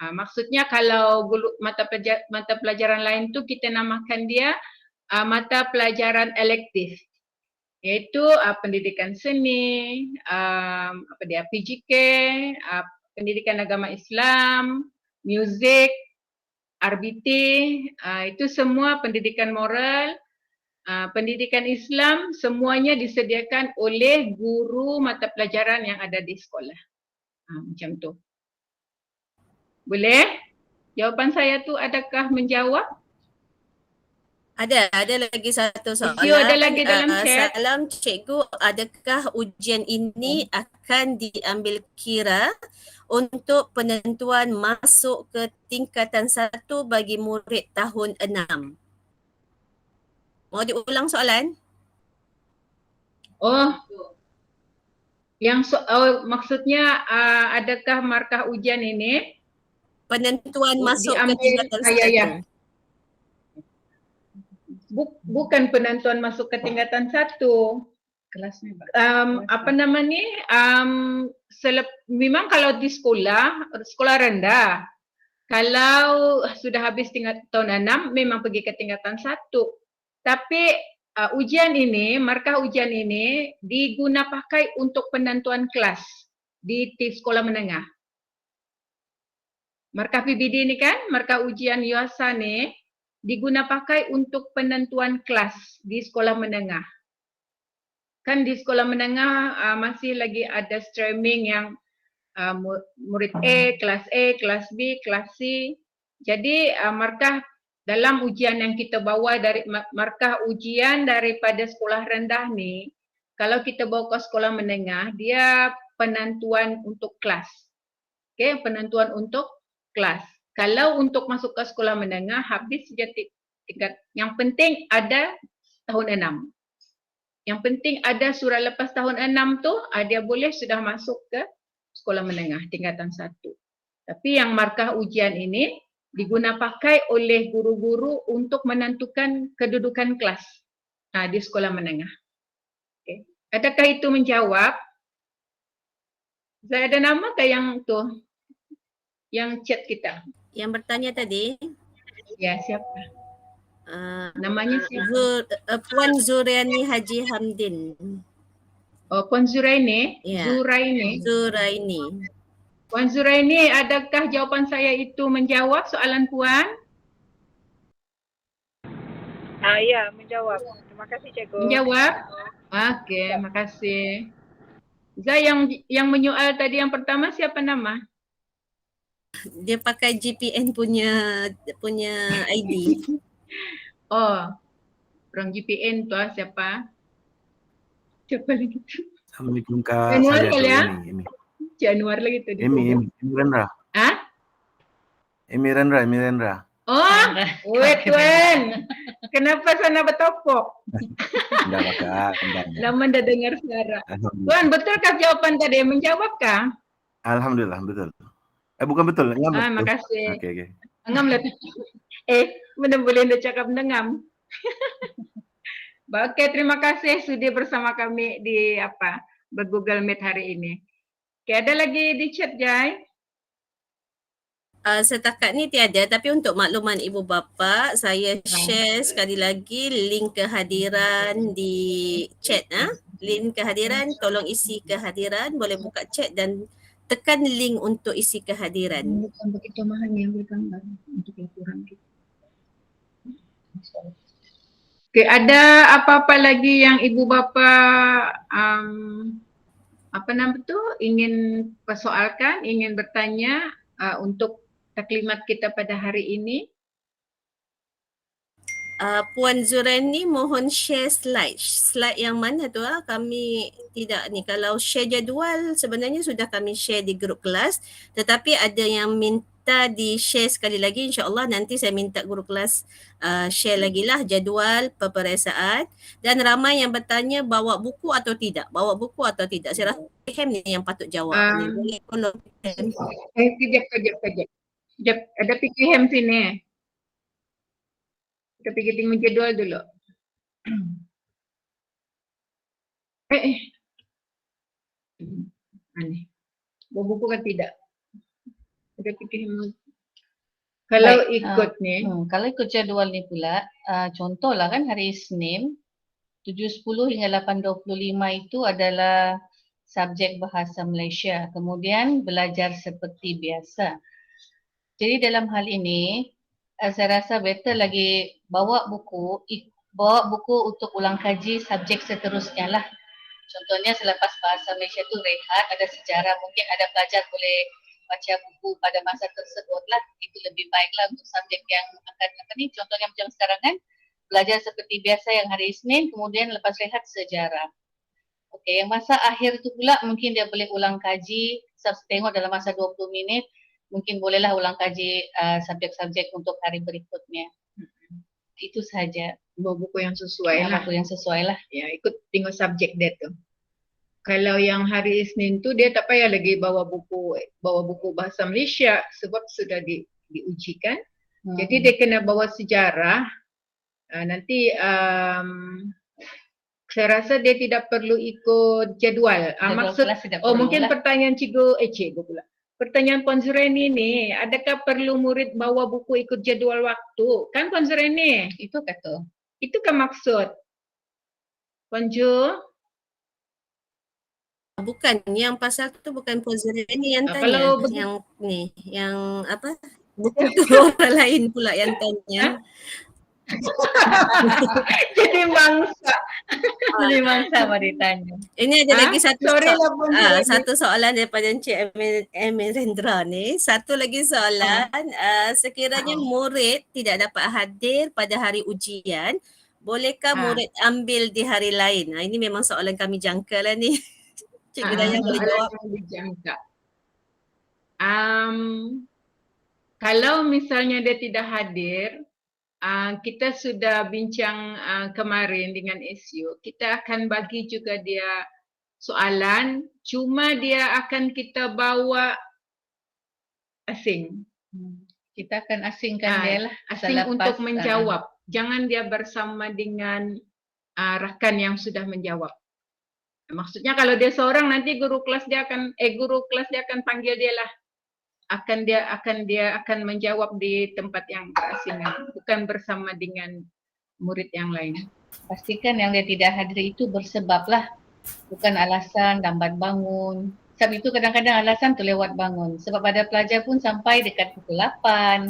Maksudnya kalau mata pelajaran lain tu kita namakan dia mata pelajaran elektif, iaitu pendidikan seni, PGK, pendidikan agama Islam, muzik, RBT, itu semua pendidikan moral, pendidikan Islam, semuanya disediakan oleh guru mata pelajaran yang ada di sekolah. Macam tu. Boleh? Jawapan saya tu adakah menjawab? Ada lagi satu soalan. Ada lagi dalam chat. Salam cikgu, adakah ujian ini akan diambil kira untuk penentuan masuk ke tingkatan 1 bagi murid tahun 6? Mau diulang soalan? Maksudnya adakah markah ujian ini penentuan masuk ke diambil, tingkatan 1? Bukan penentuan masuk ke tingkatan 1. Kelasnya memang kalau di sekolah rendah, kalau sudah habis tahun 6 memang pergi ke tingkatan 1. Tapi ujian ini, markah ujian ini diguna pakai untuk penentuan kelas di sekolah menengah. Markah PBD ni kan, markah ujian UASA ni diguna pakai untuk penentuan kelas di sekolah menengah. Kan di sekolah menengah masih lagi ada streaming yang murid A, kelas B, kelas C. Jadi markah dalam ujian yang kita bawa dari markah ujian daripada sekolah rendah ni, kalau kita bawa ke sekolah menengah, dia penentuan untuk kelas. Okey, penentuan untuk kelas. Kalau untuk masuk ke sekolah menengah, habis saja tingkat. Yang penting ada tahun 6. Yang penting ada surat lepas tahun 6 tu, dia boleh sudah masuk ke sekolah menengah tingkatan 1. Tapi yang markah ujian ini diguna pakai oleh guru-guru untuk menentukan kedudukan kelas di sekolah menengah. Okay. Adakah itu menjawab? Saya ada nama ke yang tu? Yang chat kita. Yang bertanya tadi? Ya, siapa? Namanya siapa? Puan Zuriani Haji Hamdin. Oh, Puan Zuraini? Ya. Zuraini. Puan Zuraini, adakah jawapan saya itu menjawab soalan Puan? Ya, menjawab. Terima kasih cikgu. Menjawab? Okey, makasih. Zai, yang menyoal tadi yang pertama siapa nama? Dia pakai GPN punya ID. Oh, orang GPN tu siapa? Siapa lagi tu? Assalamualaikum Kak. Januar Saya kali ya? Emi. Januar lagi tadi. Emi Rendra. Emi Rendra. Oh, wait Tuan. Kenapa sana bertopok? Enggak apa Kak, Lama dah dengar suara. Tuan, betulkah jawapan tadi? Menjawabkah? Alhamdulillah, betul. Bukan betul, ngam betul. Makasih. Okey. Ngam lah. Mana boleh anda cakap dengam. Okey, terima kasih sudi bersama kami di Google Meet hari ini. Okey, ada lagi di chat, Jai? Setakat ni tiada, tapi untuk makluman ibu bapa, saya share sekali lagi link kehadiran di chat. Link kehadiran, tolong isi kehadiran, boleh buka chat dan tekan link untuk isi kehadiran. Bukan begitu mahal yang bergambar untuk laporan kita. Okay, ada apa-apa lagi yang ibu bapa ingin persoalkan, ingin bertanya untuk taklimat kita pada hari ini? Puan Zuraini mohon share slide. Slide yang mana tu kami tidak ni. Kalau share jadual sebenarnya sudah kami share di grup kelas, tetapi ada yang minta di share sekali lagi. InsyaAllah nanti saya minta guru kelas share lagi lah jadual peperiksaan. Dan ramai yang bertanya bawa buku atau tidak. Bawa buku atau tidak. Saya rasa Hem ni yang patut jawab ni. Boleh tolong Hem. Kejap. Ada PKM sini. Kita pergi tengok jadual dulu. Aneh. Bawa buku kan tidak? Ada PKM. Kalau Baik, ikut ni. Kalau ikut jadual ni pula, contohlah kan hari Isnin 7.10 hingga 8.25 itu adalah subjek bahasa Malaysia. Kemudian belajar seperti biasa. Jadi dalam hal ini, saya rasa better lagi bawa buku untuk ulang kaji subjek seterusnya lah. Contohnya selepas bahasa Malaysia tu rehat, ada sejarah, mungkin ada pelajar boleh baca buku pada masa tersebut lah. Itu lebih baiklah untuk subjek yang akan contohnya macam sekarang kan, belajar seperti biasa yang hari Isnin, kemudian lepas rehat sejarah. Okey, yang masa akhir tu pula mungkin dia boleh ulang kaji, tengok dalam masa 20 minit, mungkin bolehlah ulang kaji subjek-subjek untuk hari berikutnya. Itu sahaja. Bawa buku yang sesuai lah. Buku yang sesuai lah. Ya, ikut tengok subjek dia tu. Kalau yang hari Isnin tu dia tak payah lagi bawa buku bahasa Malaysia sebab sudah diujikan. Jadi dia kena bawa sejarah. Nanti saya rasa dia tidak perlu ikut jadual. Mungkin pertanyaan cikgu pula. Pertanyaan Puan Zuraini ni, adakah perlu murid bawa buku ikut jadual waktu? Kan Puan Zuraini? Itu kata. Itu kan maksud. Puan Ju? Bukan, yang pasal tu bukan Puan Zuraini yang tanya. Kalau yang ni, yang apa? Bukan tu orang lain pula yang tanya. Jadi mangsa. Jadi mangsa apa ditanya. Ini ada lagi satu lah, soalan daripada Encik Emirendra ni. Satu lagi soalan, sekiranya murid tidak dapat hadir pada hari ujian, bolehkah murid ambil di hari lain? Ini memang soalan kami jangka lah ni. Cikgu Dayang boleh jawab. Kalau misalnya dia tidak hadir, kita sudah bincang kemarin dengan SU, kita akan bagi juga dia soalan, cuma dia akan kita bawa asing. Kita akan asingkan dia lah. Asing untuk menjawab. Jangan dia bersama dengan rakan yang sudah menjawab. Maksudnya kalau dia seorang nanti guru kelas dia akan panggil dia lah. Dia akan menjawab di tempat yang berasingan, bukan bersama dengan murid yang lain. Pastikan yang dia tidak hadir itu bersebab lah, bukan alasan lambat bangun. Sebab itu kadang-kadang alasan tu lewat bangun. Sebab ada pelajar pun sampai dekat pukul 8.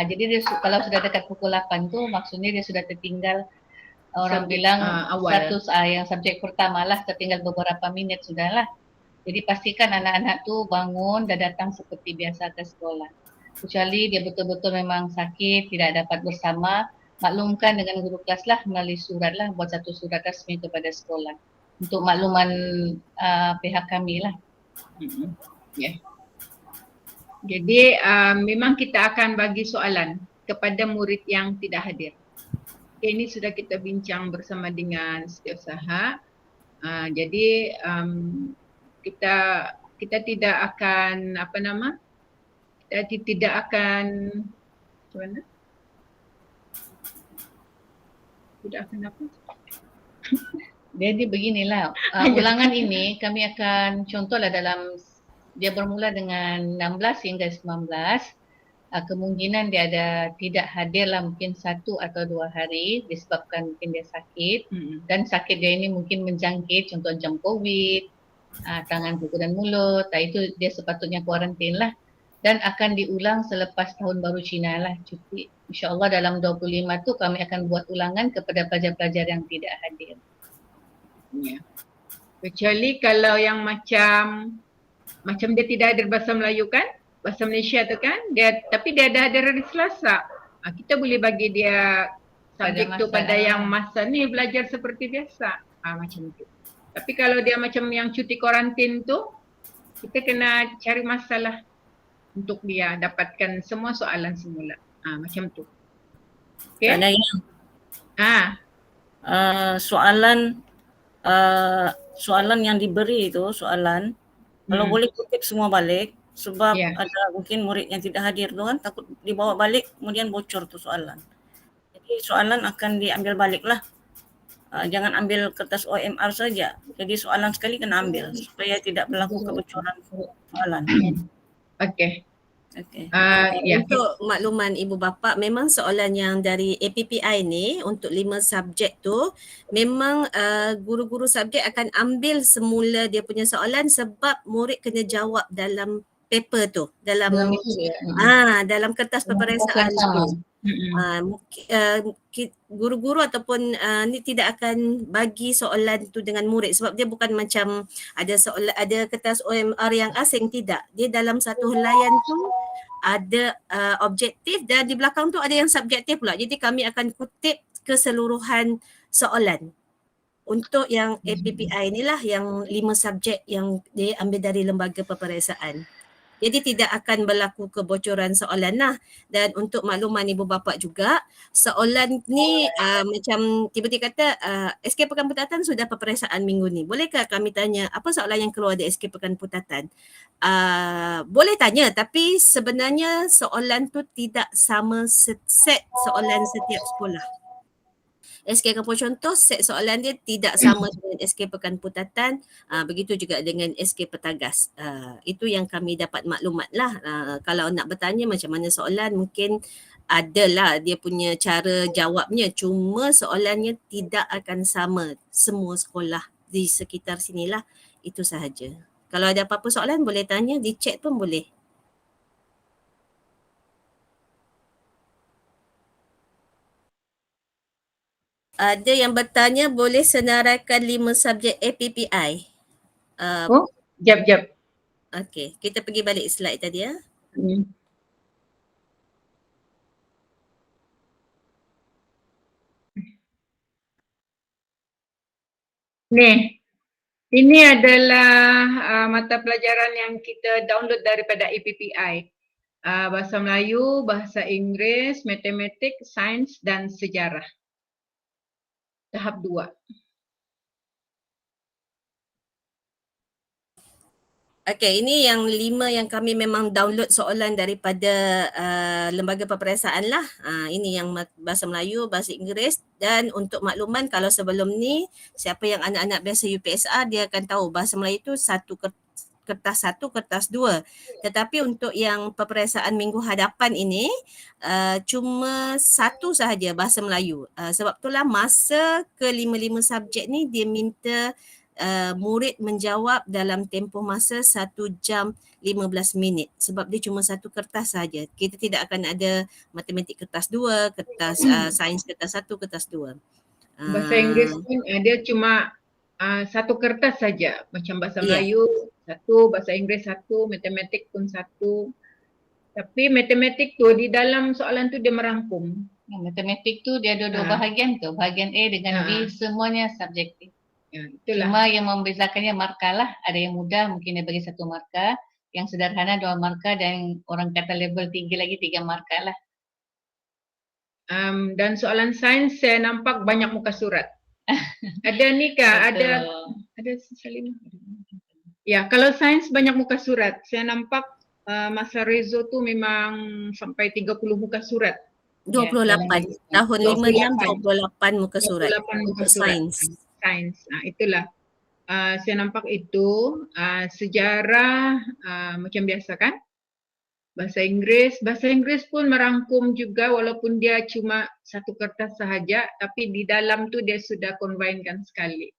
Jadi dia kalau sudah dekat pukul 8 tu maksudnya dia sudah tertinggal. Orang bilang yang subjek pertama lah, tertinggal beberapa minit sudah lah. Jadi pastikan anak-anak tu bangun dan datang seperti biasa ke sekolah. Kecuali dia betul-betul memang sakit, tidak dapat bersama, maklumkan dengan guru kelas lah melalui surat lah, buat satu surat rasmi kepada sekolah. Untuk makluman pihak kami lah. Jadi memang kita akan bagi soalan kepada murid yang tidak hadir. Ini sudah kita bincang bersama dengan setiausaha. Jadi kita tidak akan Jadi beginilah, ulangan ini kami akan contohlah dalam dia bermula dengan 16 hingga 19. kemungkinan dia ada tidak hadir lah mungkin 1 atau 2 hari disebabkan mungkin dia sakit dan sakit dia ini mungkin menjangkit, contoh jam COVID, tangan, kuku dan mulut, itu dia sepatutnya kuarantin lah dan akan diulang selepas tahun baru Cina lah cuti. InsyaAllah dalam 25 tu kami akan buat ulangan kepada pelajar-pelajar yang tidak hadir. Ya. Kecuali kalau yang macam dia tidak hadir bahasa Melayu kan, bahasa Malaysia tu kan, tapi dia ada hadir hari Selasa. Kita boleh bagi dia subjek tu pada yang masa ni belajar seperti biasa. Macam tu. Tapi kalau dia macam yang cuti kuarantin tu, kita kena cari masalah untuk dia dapatkan semua soalan semula. Macam tu. Okay? Soalan yang diberi itu kalau boleh kutip semua balik sebab ada mungkin murid yang tidak hadir tu kan takut dibawa balik kemudian bocor tu soalan. Jadi soalan akan diambil balik lah. Jangan ambil kertas OMR saja. Jadi soalan sekali kena ambil supaya tidak berlaku kebocoran soalan. Okey. Untuk makluman ibu bapa, memang soalan yang dari APPI ni untuk 5 subjek tu memang guru-guru subjek akan ambil semula dia punya soalan sebab murid kena jawab dalam paper tu, dalam kertas peperiksaan tu. Guru-guru ataupun ni tidak akan bagi soalan tu dengan murid sebab dia bukan macam ada kertas OMR yang asing, tidak. Dia dalam satu helaian tu ada objektif dan di belakang tu ada yang subjektif pula. Jadi kami akan kutip keseluruhan soalan. Untuk yang APPI inilah yang 5 subjek yang dia ambil dari lembaga peperiksaan. Jadi tidak akan berlaku kebocoran soalan lah. Dan untuk makluman ibu bapa juga, soalan ni macam tiba-tiba kata SK Pekan Putatan sudah peperiksaan minggu ni. Bolehkah kami tanya apa soalan yang keluar dari SK Pekan Putatan? Boleh tanya, tapi sebenarnya soalan tu tidak sama set soalan setiap sekolah. SK Kampung Contoh set soalan dia tidak sama dengan SK Pekan Putatan, begitu juga dengan SK Petagas. Itu yang kami dapat maklumat lah. Kalau nak bertanya macam mana soalan, mungkin adalah dia punya cara jawabnya, cuma soalannya tidak akan sama semua sekolah di sekitar sinilah. Itu sahaja. Kalau ada apa-apa soalan boleh tanya, di chat pun boleh. Ada yang bertanya boleh senaraikan 5 subjek APPI. Jap. Okey, kita pergi balik slide tadi ya. Ini adalah mata pelajaran yang kita download daripada APPI. Bahasa Melayu, bahasa Inggeris, matematik, sains dan sejarah. Tahap 2. Okey, ini yang 5 yang kami memang download soalan daripada lembaga peperiksaan lah. Ini yang bahasa Melayu, bahasa Inggeris, dan untuk makluman kalau sebelum ni siapa yang anak-anak biasa UPSR dia akan tahu bahasa Melayu tu kertas 1, kertas 2. Tetapi untuk yang peperiksaan minggu hadapan ini cuma 1 sahaja bahasa Melayu. Sebab itulah masa ke 5 subjek ni dia minta murid menjawab dalam tempoh masa 1 jam 15 minit sebab dia cuma 1 kertas sahaja. Kita tidak akan ada matematik kertas 2, kertas sains kertas 1, kertas 2. Bahasa Inggeris pun dia cuma 1 kertas saja. Macam bahasa Melayu 1, bahasa Inggeris 1, matematik pun 1. Tapi matematik tu di dalam soalan tu dia merangkum. Matematik tu dia ada 2 bahagian tu. Bahagian A dengan B semuanya subjektif. Itulah. Cuma yang membezakannya markah lah. Ada yang mudah mungkin dia bagi 1 markah. Yang sederhana 2 markah dan orang kata level tinggi lagi 3 markah lah. Dan soalan sains saya nampak banyak muka surat. Ada ni kah? Ada Salimah. Ya, kalau sains banyak muka surat. Saya nampak masa Rezo tu memang sampai 30 muka surat. 28. Tahun 56 28 muka surat. 28 muka surat. Sains. Itulah. Saya nampak itu sejarah macam biasa kan? Bahasa Inggris pun merangkum juga walaupun dia cuma satu kertas sahaja, tapi di dalam tu dia sudah combine-kan sekali.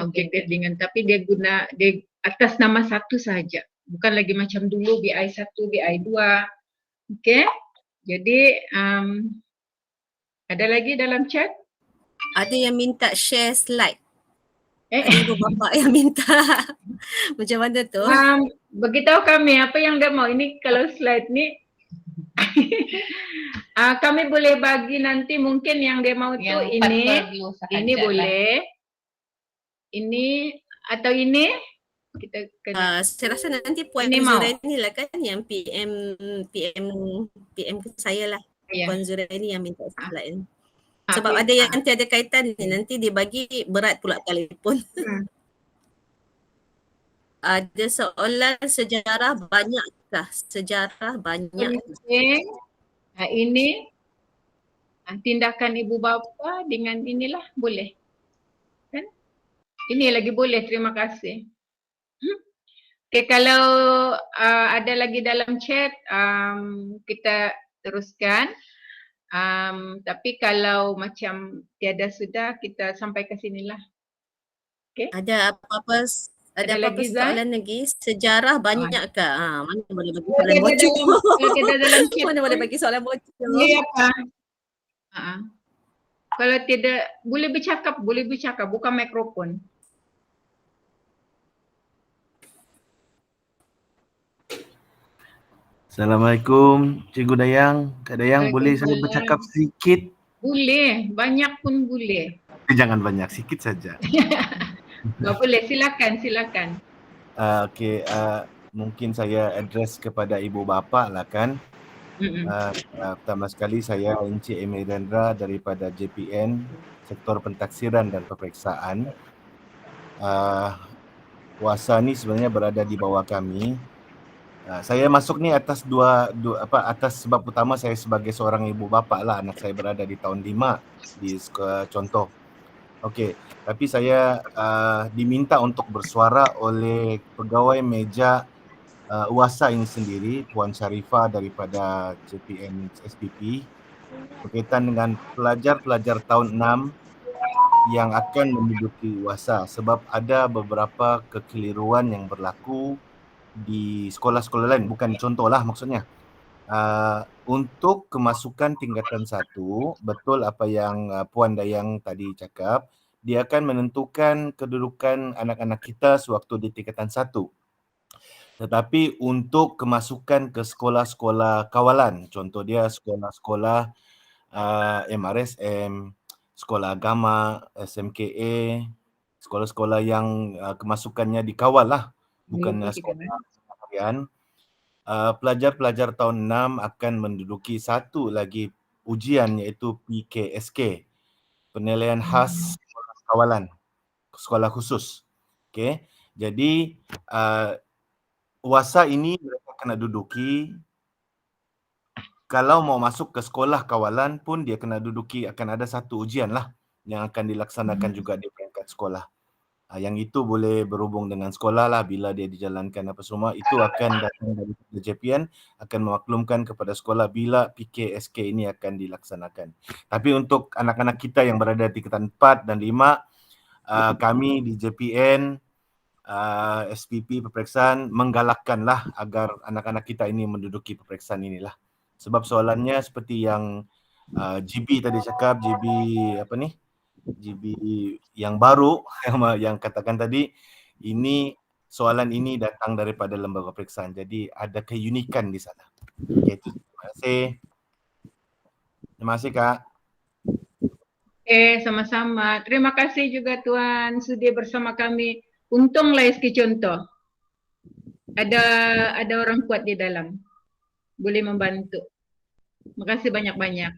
Objektif dengan, tapi dia guna dia atas nama satu sahaja, bukan lagi macam dulu BI1, BI2. Okey. Jadi ada lagi dalam chat? Ada yang minta share slide. Ada ibu bapa yang minta. Macam mana tu? Beritahu kami apa yang dia mau. Ini kalau slide ni kami boleh bagi nanti mungkin yang dia mau tu ini boleh. Ini atau ini kita kena. Saya rasa nanti Puan Zuraini lah kan yang PM ke saya lah. Puan Zuraini yang minta slide. Sebab ada yang tiada kaitan ni, nanti dia bagi berat pula telefon. Ada soalan sejarah banyakkah? Sejarah banyak. Ini tindakan ibu bapa dengan inilah boleh. Kan? Ini lagi boleh, terima kasih. Okay, kalau ada lagi dalam chat, kita teruskan. Tapi kalau macam tiada sudah, kita sampai ke sinilah. Okay. Ada apa-apa soalan lagi? Sejarah banyakkah? Mana boleh bagi soalan bocor? Mana boleh bagi soalan bocor? Boleh apa? Kalau tidak, boleh bercakap, bukan mikrofon. Assalamualaikum, Cikgu Dayang. Kak Dayang, boleh saya bercakap sedikit? Boleh, banyak pun boleh. Jangan banyak, sikit saja. Boleh, silakan. Okey, mungkin saya address kepada ibu bapa lah kan. Pertama sekali saya Encik Emirendra daripada JPN, Sektor Pentaksiran dan Peperiksaan. Kuasa ni sebenarnya berada di bawah kami. Saya masuk ni atas atas sebab utama saya sebagai seorang ibu bapa lah, anak saya berada di tahun 5 di contoh. Okey, tapi saya diminta untuk bersuara oleh pegawai meja UASA ini sendiri, Puan Sharifah daripada JPN SPP, berkaitan dengan pelajar-pelajar tahun 6 yang akan menduduki UASA sebab ada beberapa kekeliruan yang berlaku di sekolah-sekolah lain, bukan contoh lah maksudnya. Untuk kemasukan tingkatan 1, betul apa yang Puan Dayang tadi cakap, dia akan menentukan kedudukan anak-anak kita sewaktu di tingkatan 1. Tetapi untuk kemasukan ke sekolah-sekolah kawalan, contoh dia sekolah-sekolah MRSM, sekolah agama, SMKA, sekolah-sekolah yang kemasukannya dikawal lah, bukan sekolah harian. Pelajar-pelajar tahun 6 akan menduduki satu lagi ujian iaitu PKSK, penilaian khas sekolah kawalan, sekolah khusus. Okay. Jadi UASA ini mereka kena duduki. Kalau mau masuk ke sekolah kawalan pun dia kena duduki, akan ada satu ujian lah yang akan dilaksanakan juga di peringkat sekolah. Yang itu boleh berhubung dengan sekolah lah, bila dia dijalankan apa semua, itu akan datang dari JPN, akan memaklumkan kepada sekolah bila PKSK ini akan dilaksanakan. Tapi untuk anak-anak kita yang berada di tingkatan 4 dan 5, kami di JPN, SPP peperiksaan menggalakkanlah agar anak-anak kita ini menduduki peperiksaan inilah. Sebab soalannya seperti yang GB tadi cakap, GB yang baru yang katakan tadi, ini soalan ini datang daripada lembaga peperiksaan, jadi ada keunikan di sana. Okay, terima kasih. Terima kasih Kak. Sama-sama. Terima kasih juga Tuan sudi bersama kami. Untunglah SK Contoh. Ada orang kuat di dalam. Boleh membantu. Terima kasih banyak-banyak.